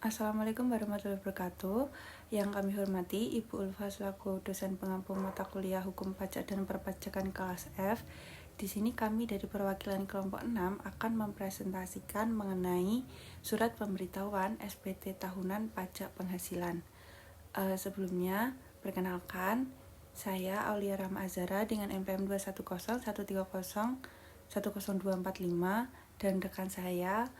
Assalamualaikum warahmatullahi wabarakatuh. Yang kami hormati Ibu Ulfa selaku dosen pengampu mata kuliah Hukum Pajak dan Perpajakan kelas F. Di sini kami dari perwakilan kelompok 6 akan mempresentasikan mengenai surat pemberitahuan SPT tahunan pajak penghasilan. Sebelumnya, perkenalkan, saya Aulia Rahma Azhara dengan NPM 21013010245 dan rekan saya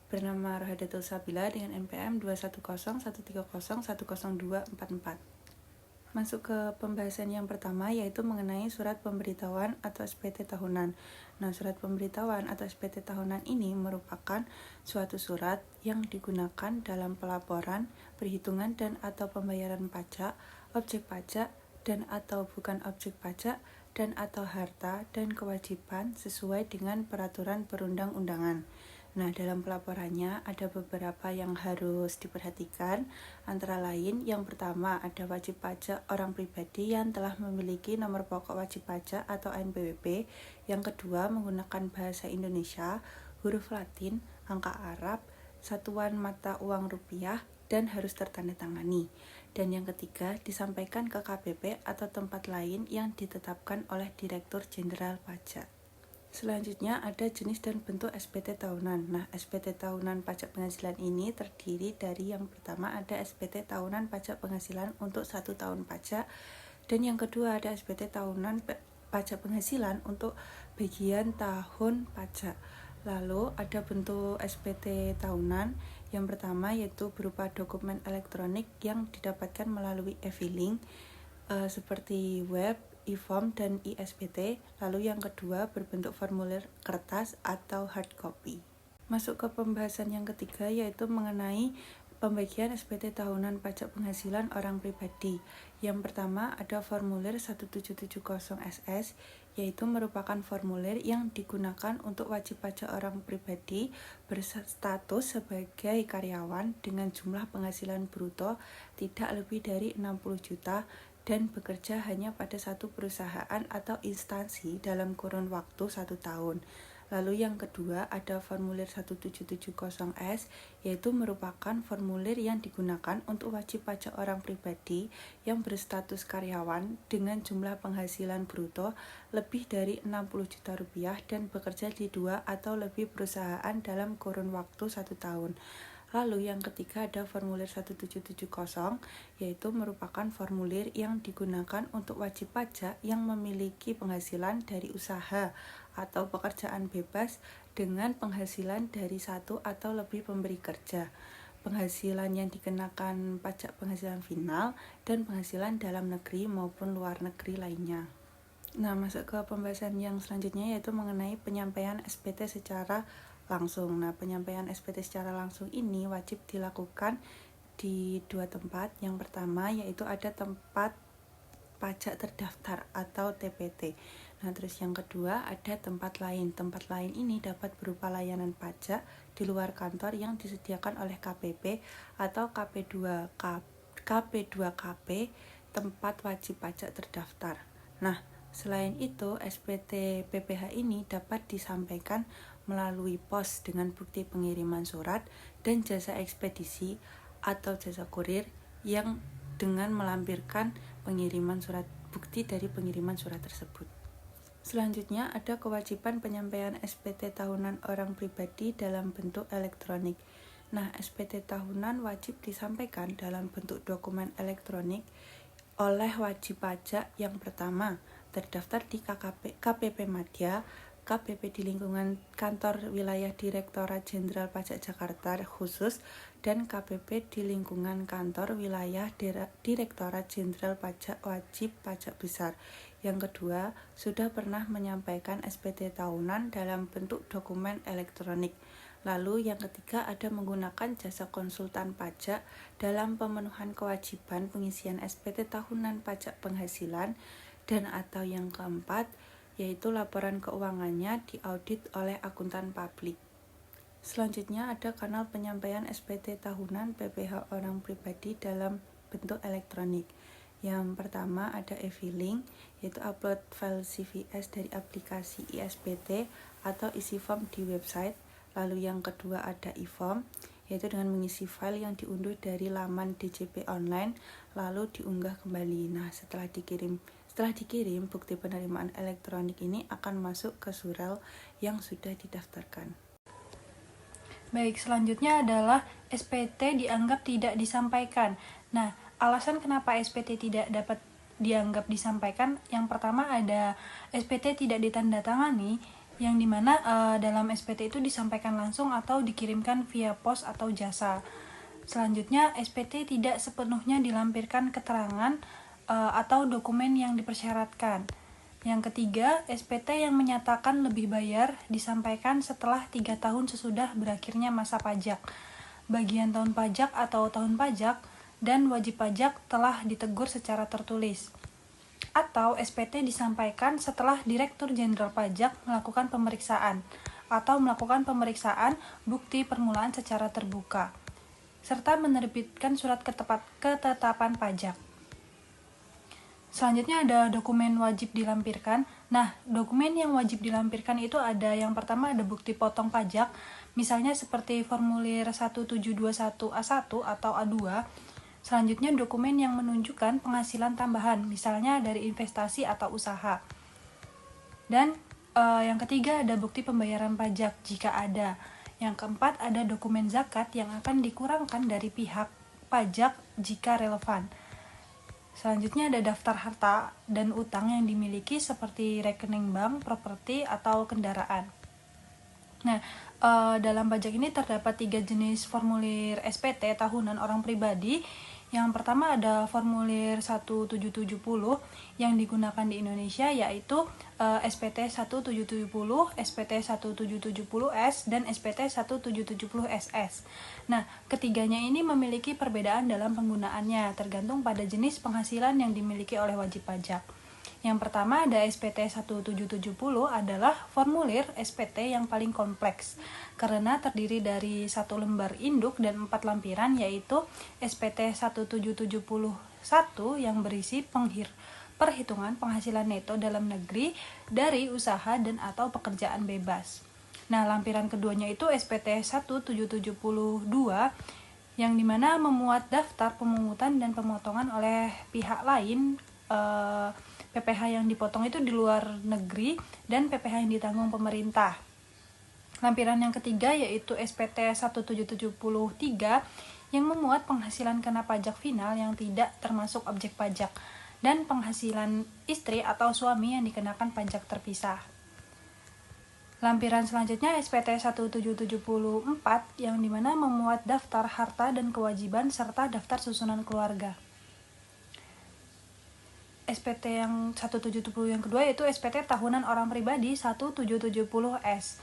bernama Rohadatul Sabila dengan NPM 21013010244. Masuk ke pembahasan yang pertama, yaitu mengenai surat pemberitahuan atau SPT tahunan. Nah, surat pemberitahuan atau SPT tahunan ini merupakan suatu surat yang digunakan dalam pelaporan, perhitungan dan atau pembayaran pajak, objek pajak dan atau bukan objek pajak, dan atau harta dan kewajiban sesuai dengan peraturan perundang-undangan. Nah, dalam pelaporannya ada beberapa yang harus diperhatikan, antara lain yang pertama ada wajib pajak orang pribadi yang telah memiliki nomor pokok wajib pajak atau NPWP, yang kedua menggunakan bahasa Indonesia, huruf Latin, angka Arab, satuan mata uang rupiah, dan harus tertandatangani. Dan yang ketiga disampaikan ke KPP atau tempat lain yang ditetapkan oleh Direktur Jenderal Pajak. Selanjutnya ada jenis dan bentuk SPT tahunan. Nah, SPT tahunan pajak penghasilan ini terdiri dari yang pertama ada SPT tahunan pajak penghasilan untuk 1 tahun pajak, dan yang kedua ada SPT tahunan pajak penghasilan untuk bagian tahun pajak. Lalu ada bentuk SPT tahunan yang pertama yaitu berupa dokumen elektronik yang didapatkan melalui e-filing seperti web, e-form, dan e-SPT. Lalu yang kedua berbentuk formulir kertas atau hard copy. Masuk ke pembahasan yang ketiga yaitu mengenai pembagian SPT tahunan pajak penghasilan orang pribadi. Yang pertama ada formulir 1770SS, yaitu merupakan formulir yang digunakan untuk wajib pajak orang pribadi berstatus sebagai karyawan dengan jumlah penghasilan bruto tidak lebih dari 60 juta dan bekerja hanya pada satu perusahaan atau instansi dalam kurun waktu 1 tahun. Lalu yang kedua ada formulir 1770S, yaitu merupakan formulir yang digunakan untuk wajib pajak orang pribadi yang berstatus karyawan dengan jumlah penghasilan bruto lebih dari 60 juta rupiah dan bekerja di 2 atau lebih perusahaan dalam kurun waktu 1 tahun. Lalu yang ketiga ada formulir 1770, yaitu merupakan formulir yang digunakan untuk wajib pajak yang memiliki penghasilan dari usaha atau pekerjaan bebas dengan penghasilan dari 1 atau lebih pemberi kerja, penghasilan yang dikenakan pajak penghasilan final, dan penghasilan dalam negeri maupun luar negeri lainnya. Nah, masuk ke pembahasan yang selanjutnya yaitu mengenai penyampaian SPT secara langsung. Nah, penyampaian SPT secara langsung ini wajib dilakukan di 2 tempat. Yang pertama yaitu ada tempat pajak terdaftar atau TPT. Nah, terus yang kedua ada tempat lain. Tempat lain ini dapat berupa layanan pajak di luar kantor yang disediakan oleh KPP atau KP2KP, tempat wajib pajak terdaftar. Nah, selain itu, SPT PPH ini dapat disampaikan melalui pos dengan bukti pengiriman surat dan jasa ekspedisi atau jasa kurir yang dengan melampirkan pengiriman surat bukti dari pengiriman surat tersebut. Selanjutnya ada kewajiban penyampaian SPT tahunan orang pribadi dalam bentuk elektronik. Nah, SPT tahunan wajib disampaikan dalam bentuk dokumen elektronik oleh wajib pajak yang pertama terdaftar di KPP Madya, KPP di lingkungan kantor wilayah Direktorat Jenderal Pajak Jakarta khusus, dan KPP di lingkungan kantor wilayah Direktorat Jenderal Pajak wajib pajak besar. Yang kedua, sudah pernah menyampaikan SPT tahunan dalam bentuk dokumen elektronik. Lalu yang ketiga ada menggunakan jasa konsultan pajak dalam pemenuhan kewajiban pengisian SPT tahunan pajak penghasilan, dan atau yang keempat yaitu laporan keuangannya diaudit oleh akuntan publik. Selanjutnya ada kanal penyampaian SPT tahunan PPH orang pribadi dalam bentuk elektronik. Yang pertama ada e-filing, yaitu upload file CVS dari aplikasi e-SPT atau isi form di website. Lalu yang kedua ada e-form, yaitu dengan mengisi file yang diunduh dari laman DJP online lalu diunggah kembali. Nah, setelah dikirim, bukti penerimaan elektronik ini akan masuk ke surel yang sudah didaftarkan. Baik, selanjutnya adalah SPT dianggap tidak disampaikan. Nah, alasan kenapa SPT tidak dapat dianggap disampaikan, yang pertama ada SPT tidak ditandatangani, yang dimana dalam SPT itu disampaikan langsung atau dikirimkan via pos atau jasa. Selanjutnya, SPT tidak sepenuhnya dilampirkan keterangan atau dokumen yang dipersyaratkan. Yang ketiga, SPT yang menyatakan lebih bayar disampaikan setelah 3 tahun sesudah berakhirnya masa pajak, bagian tahun pajak atau tahun pajak, dan wajib pajak telah ditegur secara tertulis. Atau SPT disampaikan setelah Direktur Jenderal Pajak melakukan pemeriksaan atau melakukan pemeriksaan bukti permulaan secara terbuka, serta menerbitkan surat ketetapan pajak. Selanjutnya ada dokumen wajib dilampirkan. Nah, dokumen yang wajib dilampirkan itu ada, yang pertama ada bukti potong pajak, misalnya seperti formulir 1721A1 atau A2. Selanjutnya dokumen yang menunjukkan penghasilan tambahan, misalnya dari investasi atau usaha. Dan yang ketiga ada bukti pembayaran pajak jika ada. Yang keempat ada dokumen zakat yang akan dikurangkan dari pihak pajak jika relevan. Selanjutnya ada daftar harta dan utang yang dimiliki seperti rekening bank, properti, atau kendaraan. Nah, dalam pajak ini terdapat 3 jenis formulir SPT tahunan orang pribadi. Yang pertama ada formulir 1770 yang digunakan di Indonesia, yaitu SPT 1770, SPT 1770S, dan SPT 1770SS. Nah, ketiganya ini memiliki perbedaan dalam penggunaannya, tergantung pada jenis penghasilan yang dimiliki oleh wajib pajak. Yang pertama ada SPT 1770 adalah formulir SPT yang paling kompleks karena terdiri dari 1 lembar induk dan 4 lampiran, yaitu SPT 1771 yang berisi perhitungan penghasilan neto dalam negeri dari usaha dan atau pekerjaan bebas. Nah, lampiran keduanya itu SPT 1772 yang dimana memuat daftar pemungutan dan pemotongan oleh pihak lain, PPh yang dipotong itu di luar negeri, dan PPh yang ditanggung pemerintah. Lampiran yang ketiga yaitu SPT 1773 yang memuat penghasilan kena pajak final yang tidak termasuk objek pajak, dan penghasilan istri atau suami yang dikenakan pajak terpisah. Lampiran selanjutnya SPT 1774 yang dimana memuat daftar harta dan kewajiban serta daftar susunan keluarga. SPT yang 1770 yang kedua yaitu SPT tahunan orang pribadi 1770S,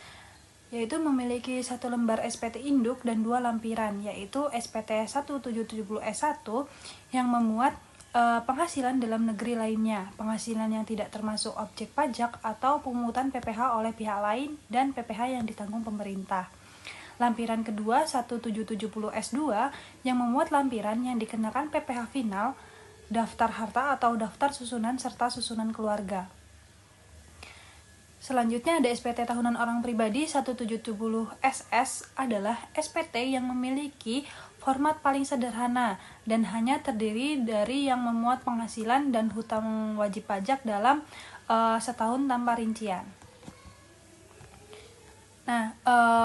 yaitu memiliki 1 lembar SPT induk dan 2 lampiran, yaitu SPT 1770S1 yang memuat penghasilan dalam negeri lainnya, penghasilan yang tidak termasuk objek pajak atau pungutan PPh oleh pihak lain, dan PPh yang ditanggung pemerintah. Lampiran kedua 1770S2 yang memuat lampiran yang dikenakan PPh final, daftar harta atau daftar susunan serta susunan keluarga. Selanjutnya ada SPT tahunan orang pribadi 1770SS adalah SPT yang memiliki format paling sederhana dan hanya terdiri dari yang memuat penghasilan dan hutang wajib pajak dalam setahun tanpa rincian. Nah,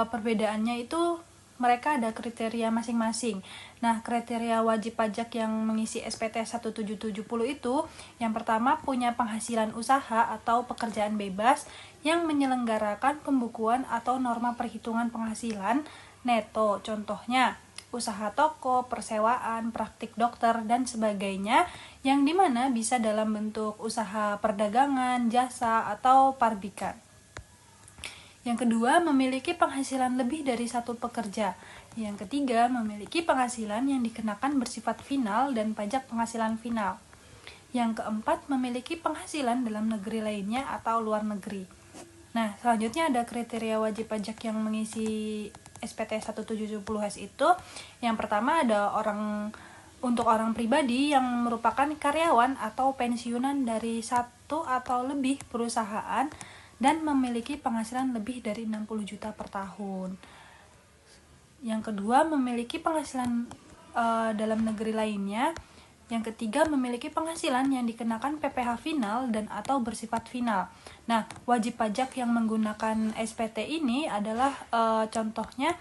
perbedaannya itu mereka ada kriteria masing-masing. Nah, kriteria wajib pajak yang mengisi SPT 1770 itu, yang pertama punya penghasilan usaha atau pekerjaan bebas yang menyelenggarakan pembukuan atau norma perhitungan penghasilan neto, contohnya usaha toko, persewaan, praktik dokter, dan sebagainya, yang dimana bisa dalam bentuk usaha perdagangan, jasa, atau parbikan. Yang kedua, memiliki penghasilan lebih dari 1 pekerja. Yang ketiga, memiliki penghasilan yang dikenakan bersifat final dan pajak penghasilan final. Yang keempat, memiliki penghasilan dalam negeri lainnya atau luar negeri. Nah, selanjutnya ada kriteria wajib pajak yang mengisi SPT 1770S itu. Yang pertama ada untuk orang pribadi yang merupakan karyawan atau pensiunan dari 1 atau lebih perusahaan dan memiliki penghasilan lebih dari 60 juta per tahun. Yang kedua, memiliki penghasilan dalam negeri lainnya. Yang ketiga, memiliki penghasilan yang dikenakan PPh final dan atau bersifat final. Nah, wajib pajak yang menggunakan SPT ini adalah contohnya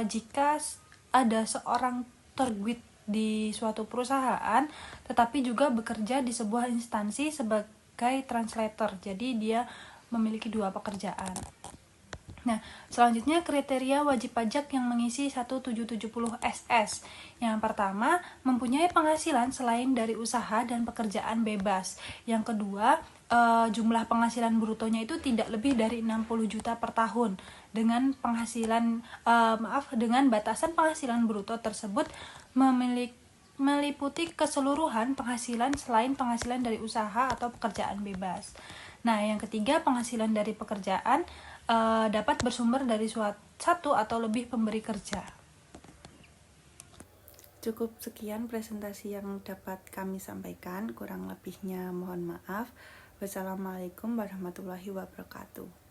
jika ada seorang terguit di suatu perusahaan, tetapi juga bekerja di sebuah instansi sebagai translator. Jadi dia memiliki 2 pekerjaan. Nah, selanjutnya kriteria wajib pajak yang mengisi 1770 SS. Yang pertama, mempunyai penghasilan selain dari usaha dan pekerjaan bebas. Yang kedua, jumlah penghasilan brutonya itu tidak lebih dari 60 juta per tahun. Dengan penghasilan dengan batasan penghasilan bruto tersebut meliputi keseluruhan penghasilan selain penghasilan dari usaha atau pekerjaan bebas. Nah, yang ketiga, penghasilan dari pekerjaan dapat bersumber dari satu atau lebih pemberi kerja. Cukup sekian presentasi yang dapat kami sampaikan, kurang lebihnya mohon maaf. Wassalamualaikum warahmatullahi wabarakatuh.